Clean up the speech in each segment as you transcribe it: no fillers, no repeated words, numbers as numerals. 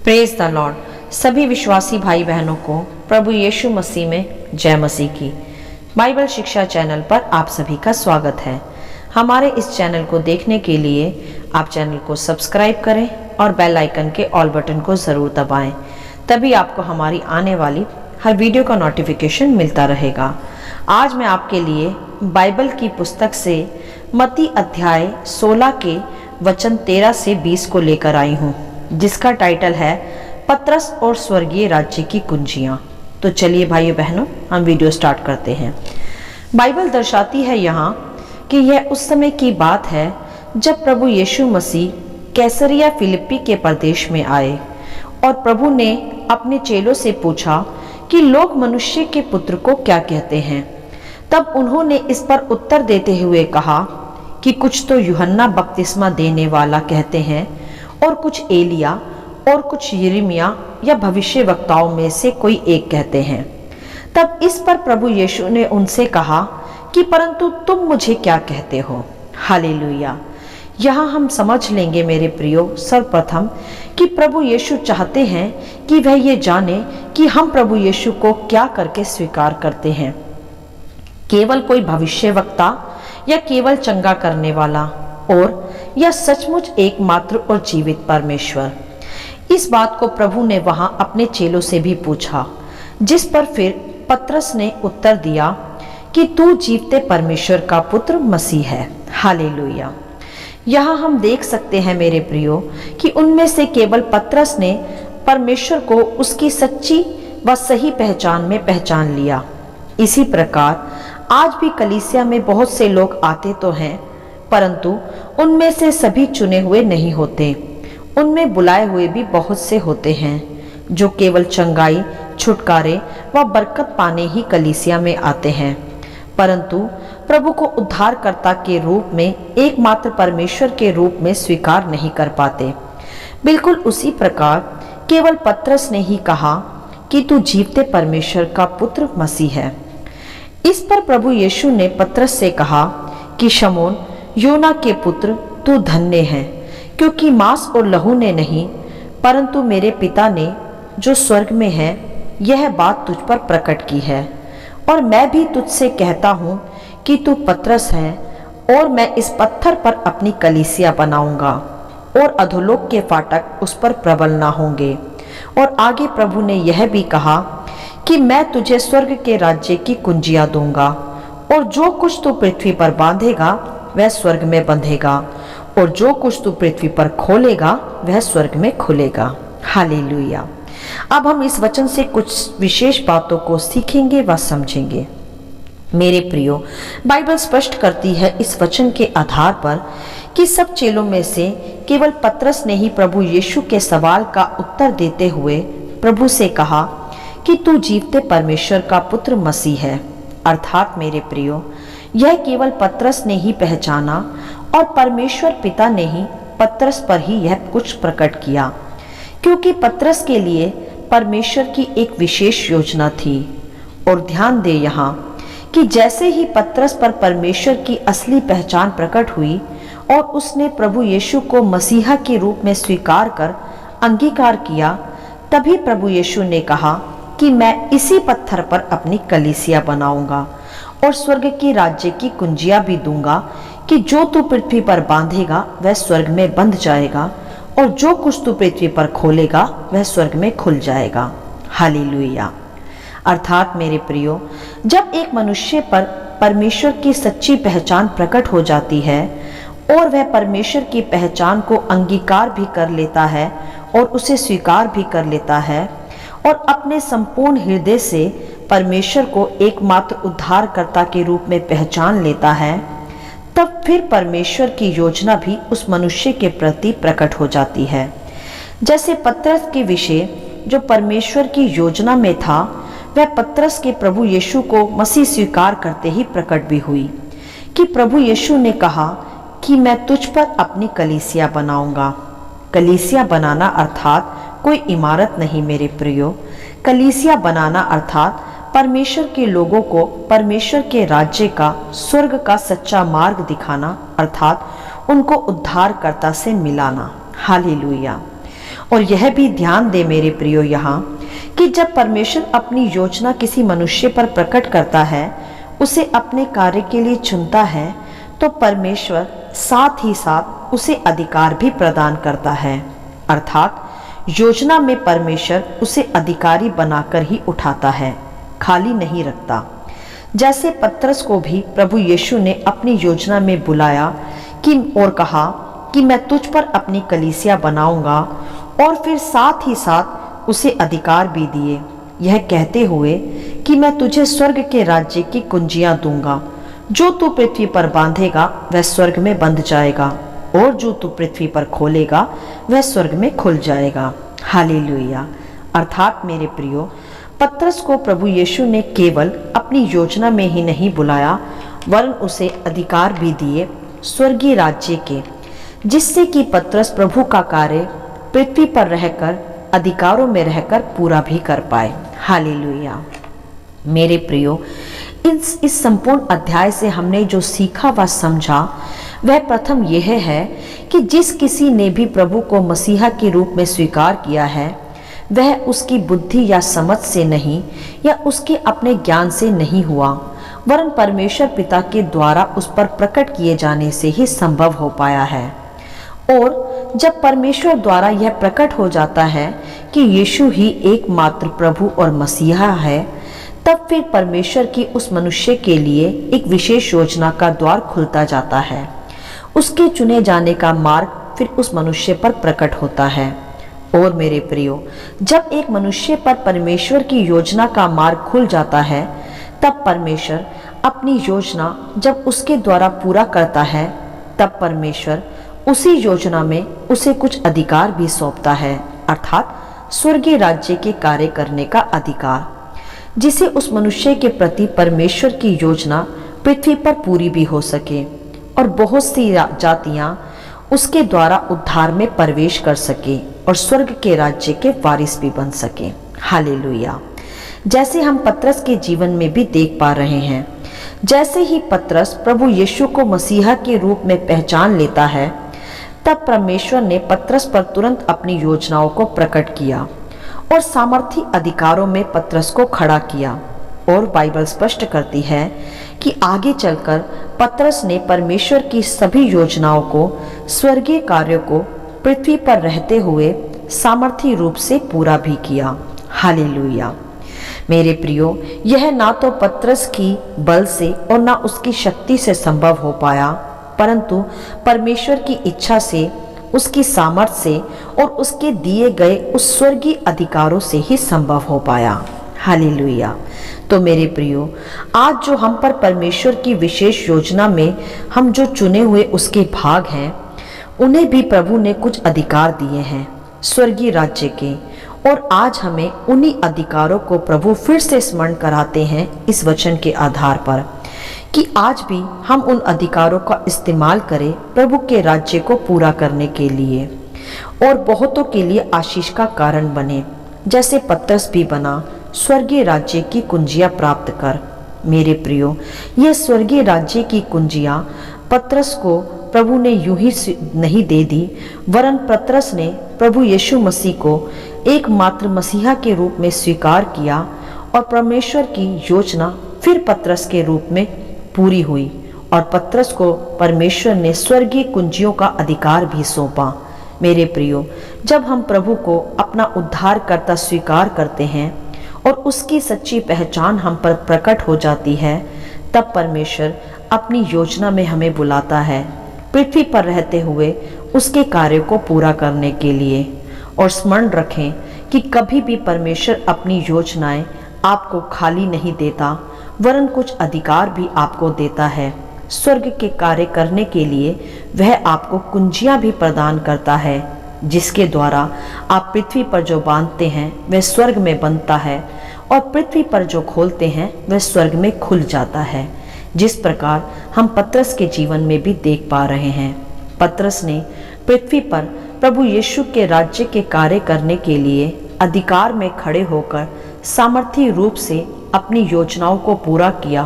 Praise the Lord. सभी विश्वासी भाई बहनों को प्रभु यीशु मसीह में जय मसीह की। बाइबल शिक्षा चैनल पर आप सभी का स्वागत है। हमारे इस चैनल को देखने के लिए आप चैनल को सब्सक्राइब करें और बेल आइकन के ऑल बटन को ज़रूर दबाएं, तभी आपको हमारी आने वाली हर वीडियो का नोटिफिकेशन मिलता रहेगा। आज मैं आपके लिए बाइबल की पुस्तक से मत्ती अध्याय 16 के वचन 13 से 20 को लेकर आई हूँ, जिसका टाइटल है पतरस और स्वर्गीय राज्य की कुंजियां। तो चलिए भाइयों बहनों, हम वीडियो स्टार्ट करते हैं। बाइबल दर्शाती है यहाँ कि यह उस समय की बात है जब प्रभु यीशु मसीह कैसरिया फिलिप्पी के प्रदेश में आए और प्रभु ने अपने चेलों से पूछा कि लोग मनुष्य के पुत्र को क्या कहते हैं। तब उन्होंने इस पर उत्तर देते हुए कहा कि कुछ तो यूहन्ना बपतिस्मा देने वाला कहते हैं, और कुछ एलिया, और कुछ यिर्मयाह या भविष्यवक्ताओं में से कोई एक कहते हैं। तब इस पर प्रभु यीशु ने उनसे कहा कि परंतु तुम मुझे क्या कहते हो। हालेलुया। यहाँ हम समझ लेंगे मेरे प्रियो, सर्वप्रथम कि प्रभु यीशु चाहते हैं कि वह ये जाने कि हम प्रभु यीशु को क्या करके स्वीकार करते हैं। केवल कोई भविष्यवक्ता या केवल चंगा करने वाला, और या सचमुच एकमात्र और जीवित परमेश्वर। इस बात को प्रभु ने वहां अपने चेलों से भी पूछा, जिस पर फिर पतरस ने उत्तर दिया कि तू जीवते परमेश्वर का पुत्र मसीह है। हालेलुया। यहाँ हम देख सकते हैं मेरे प्रियो कि उनमें से केवल पतरस ने परमेश्वर को उसकी सच्ची व सही पहचान में पहचान लिया। इसी प्रकार आज भी कलीसिया में बहुत से लोग आते तो हैं, परंतु उनमें से सभी चुने हुए नहीं होते। उनमें बुलाए हुए भी बहुत से होते हैं, जो केवल चंगाई, छुटकारे व बरकत पाने ही कलीसिया में आते हैं, परंतु प्रभु को उद्धारकर्ता के रूप में, एकमात्र परमेश्वर के रूप में स्वीकार नहीं कर पाते। बिल्कुल उसी प्रकार केवल पतरस ने ही कहा कि तू जीवते परमेश्वर का पुत्र मसीह है। इस पर प्रभु यीशु ने पतरस से कहा कि शमौन, योना के पुत्र, तू धन्य है, क्योंकि मांस और लहू ने नहीं, परंतु मेरे पिता ने जो स्वर्ग में है यह बात तुझ पर प्रकट की है। और मैं भी तुझसे कहता हूँ कि तू पतरस है, और मैं इस पत्थर पर अपनी कलीसिया बनाऊंगा, और अधोलोक के फाटक उस पर प्रबल ना होंगे। और आगे प्रभु ने यह भी कहा कि मैं तुझे स्वर्ग के राज्य की कुंजियां दूंगा, और जो कुछ तू पृथ्वी पर बांधेगा वह स्वर्ग में बंधेगा, और जो कुछ तू पृथ्वी पर खोलेगा वह स्वर्ग में खुलेगा। हालेलुया। अब हम इस वचन से कुछ विशेष बातों को सीखेंगे व समझेंगे। मेरे प्रियो, बाइबल स्पष्ट करती है इस वचन के आधार पर कि सब चेलों में से केवल पतरस ने ही प्रभु यीशु के सवाल का उत्तर देते हुए प्रभु से कहा कि तू जीवते परमेश्वर का पुत्र मसीह है। अर्थात मेरे प्रियो, यह केवल पतरस ने ही पहचाना, और परमेश्वर पिता ने ही पतरस पर ही यह कुछ प्रकट किया, क्योंकि पतरस के लिए परमेश्वर की एक विशेष योजना थी। और ध्यान दे यहाँ कि जैसे ही पतरस पर परमेश्वर की असली पहचान प्रकट हुई और उसने प्रभु यीशु को मसीहा के रूप में स्वीकार कर अंगीकार किया, तभी प्रभु यीशु ने कहा कि मैं इसी पत्थर पर अपनी कलीसिया बनाऊंगा, और स्वर्ग की राज्य की कुंजियां भी दूंगा, कि जो तू पृथ्वी पर बांधेगा वह स्वर्ग में बंध जाएगा, और जो कुछ तू पृथ्वी पर खोलेगा वह स्वर्ग में खुल जाएगा। हालेलुया। अर्थात मेरे प्रियो, जब एक मनुष्य पर परमेश्वर की सच्ची पहचान प्रकट हो जाती है और वह परमेश्वर की पहचान को अंगीकार भी कर लेता है और उसे स्वीकार भी कर लेता है, और अपने संपूर्ण हृदय से परमेश्वर को एकमात्र उद्धारकर्ता के रूप में पहचान लेता है, तब फिर परमेश्वर की योजना भी उस मनुष्य के प्रति प्रकट हो जाती है। जैसे पतरस के विषय जो परमेश्वर की योजना में था, वह पतरस के प्रभु यीशु को मसीह स्वीकार करते ही प्रकट भी हुई, कि प्रभु यीशु ने कहा कि मैं तुझ पर अपनी कलीसिया बनाऊंगा। कलीसिया बनाना अर्थात कोई इमारत नहीं मेरे प्रियो। कलीसिया बनाना अर्थात परमेश्वर के लोगों को परमेश्वर के राज्य का, स्वर्ग का सच्चा मार्ग दिखाना, अर्थात उनको उद्धारकर्ता से मिलाना। हालेलुया। और यह भी ध्यान दे मेरे प्रियो यहाँ कि जब परमेश्वर अपनी योजना किसी मनुष्य पर प्रकट करता है, उसे अपने कार्य के लिए चुनता है, तो परमेश्वर साथ ही साथ उसे अधिकार भी प्रदान करता है। अर्थात योजना में परमेश्वर उसे अधिकारी बनाकर ही उठाता है, खाली नहीं रखता। जैसे पतरस को भी प्रभु यीशु ने अपनी योजना में बुलाया और कहा कि मैं तुझ पर अपनी कलीसिया बनाऊंगा, और फिर साथ ही साथ उसे अधिकार भी दिए, यह कहते हुए कि मैं तुझे स्वर्ग के राज्य की कुंजियां दूंगा। जो तू पृथ्वी पर बांधेगा वह स्वर्ग में बंध जाएगा, और जो तू पृथ्वी पर खोलेगा वह स्वर्ग में खुल जाएगा। हालेलुया। अर्थात मेरे प्रियो, पतरस को प्रभु यीशु ने केवल अपनी योजना में ही नहीं बुलाया, वरन उसे अधिकार भी दिए स्वर्गीय राज्य के, जिससे कि पतरस प्रभु का कार्य पृथ्वी पर रहकर अधिकारों में रहकर पूरा भी कर पाए। हालेलुया। मेरे प्रियो, इस संपूर्ण अध्याय से हमने जो सीखा व समझा वह प्रथम यह है कि जिस किसी ने भी प्रभु को मसीहा के रूप में स्वीकार किया है, वह उसकी बुद्धि या समझ से नहीं या उसके अपने ज्ञान से नहीं हुआ, वरन परमेश्वर पिता के द्वारा उस पर प्रकट किए जाने से ही संभव हो पाया है। और जब परमेश्वर द्वारा यह प्रकट हो जाता है कि यीशु ही एकमात्र प्रभु और मसीहा है, तब फिर परमेश्वर की उस मनुष्य के लिए एक विशेष योजना का द्वार खुलता जाता है। उसके चुने जाने का मार्ग फिर उस मनुष्य पर प्रकट होता है। और मेरे प्रियो, जब एक मनुष्य पर परमेश्वर की योजना का मार्ग खुल जाता है, तब परमेश्वर अपनी योजना जब उसके द्वारा पूरा करता है, तब परमेश्वर उसी योजना में उसे कुछ अधिकार भी सौंपता है, अर्थात स्वर्गीय राज्य के कार्य करने का अधिकार, जिसे उस मनुष्य के प्रति परमेश्वर की योजना पृथ्वी पर पूरी भी हो सके और बहुत सी जातियां उसके द्वारा उद्धार में प्रवेश कर सके और स्वर्ग के राज्य के वारिस भी बन सके। हालेलुया। जैसे हम पतरस के जीवन में भी देख पा रहे हैं, जैसे ही पतरस प्रभु यीशु को मसीहा के रूप में पहचान लेता है, तब परमेश्वर ने पतरस पर तुरंत अपनी योजनाओं को प्रकट किया और सामर्थी अधिकारों में पतरस को खड़ा किया। और बाइबल स्पष्ट करती है कि आगे चलकर पतरस ने परमेश्वर की सभी योजनाओं को, स्वर्गीय कार्यों को पृथ्वी पर रहते हुए सामर्थी रूप से पूरा भी किया। हालेलुया। मेरे प्रियो, यह ना तो पतरस की बल से और ना उसकी शक्ति से संभव हो पाया, परंतु परमेश्वर की इच्छा से, उसकी सामर्थ से और उसके दिए गए उस स्वर्गीय अधिकारों से ही संभव हो पाया। हालेलुया। तो मेरे प्रियो, आज जो हम पर परमेश्वर की विशेष योजना में हम जो चुने हुए उसके भाग हैं, उन्हें भी प्रभु ने कुछ अधिकार दिए हैं स्वर्गीय राज्य के, और आज हमें उन्हीं अधिकारों को प्रभु फिर से स्मरण कराते हैं इस वचन के आधार पर, कि आज भी हम उन अधिकारों का इस्तेमाल करें प्रभु के राज्य को पूरा करने के लिए और बहुतों के लिए आशीष का कारण बने, जैसे पतरस भी बना, स्वर्गीय राज्य की कुंजियां प्राप्त कर। मेरे प्रियो, यह स्वर्गीय राज्य की कुंजियां पतरस को प्रभु ने यूं ही नहीं दे दी, वरन पतरस ने प्रभु यीशु मसीह को एकमात्र मसीहा के रूप में स्वीकार किया और परमेश्वर की योजना फिर पतरस के रूप में पूरी हुई और पतरस को परमेश्वर ने स्वर्गीय कुंजियों का अधिकार भी सौंपा। मेरे प्रियो, जब हम प्रभु को अपना उद्धारकर्ता स्वीकार करते हैं और उसकी सच्ची पहचान हम पर प्रकट हो जाती है, तब परमेश्वर अपनी योजना में हमें बुलाता है पृथ्वी पर रहते हुए उसके कार्य को पूरा करने के लिए। और स्मरण रखें कि कभी भी परमेश्वर अपनी योजनाएं आपको खाली नहीं देता, वरन कुछ अधिकार भी आपको देता है। स्वर्ग के कार्य करने के लिए वह आपको कुंजियां भी प्रदान करता है, जिसके द्वारा आप पृथ्वी पर जो बांधते हैं वह स्वर्ग में बंधता है और पृथ्वी पर जो खोलते हैं वह स्वर्ग में खुल जाता है। जिस प्रकार हम पतरस के जीवन में भी देख पा रहे हैं, पतरस ने पृथ्वी पर प्रभु यीशु के राज्य के कार्य करने के लिए अधिकार में खड़े होकर सामर्थी रूप से अपनी योजनाओं को पूरा किया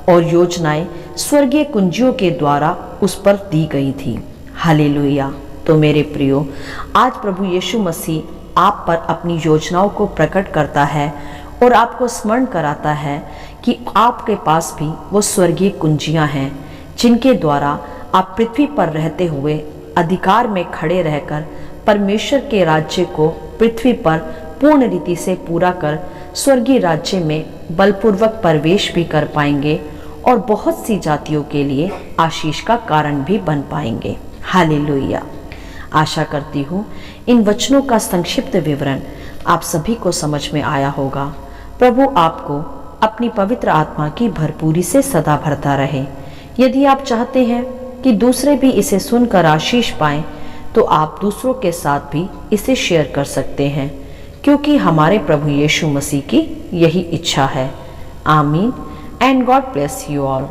और योजनाएं स्वर्गीय कुंजियों के द्वारा उस पर दी गई थी। हालेलुया। तो मेरे प्रियो, आज प्रभु यीशु मसीह आप पर अपनी योजनाओं को प्रकट करता है और आपको स्मरण कराता है कि आपके पास भी वो स्वर्गीय कुंजियां हैं जिनके द्वारा आप पृथ्वी पर रहते हुए अधिकार में खड़े रहकर परमेश्वर के राज्य को पृथ्वी पर पूर्ण रीति से पूरा कर स्वर्गीय राज्य में बलपूर्वक प्रवेश भी कर पाएंगे और बहुत सी जातियों के लिए आशीष का कारण भी बन पाएंगे। हालेलुया। आशा करती हूँ इन वचनों का संक्षिप्त विवरण आप सभी को समझ में आया होगा। प्रभु आपको अपनी पवित्र आत्मा की भरपूरी से सदा भरता रहे। यदि आप चाहते हैं कि दूसरे भी इसे सुनकर आशीष पाएं, तो आप दूसरों के साथ भी इसे शेयर कर सकते हैं, क्योंकि हमारे प्रभु यीशु मसीह की यही इच्छा है। आमीन and God bless you all.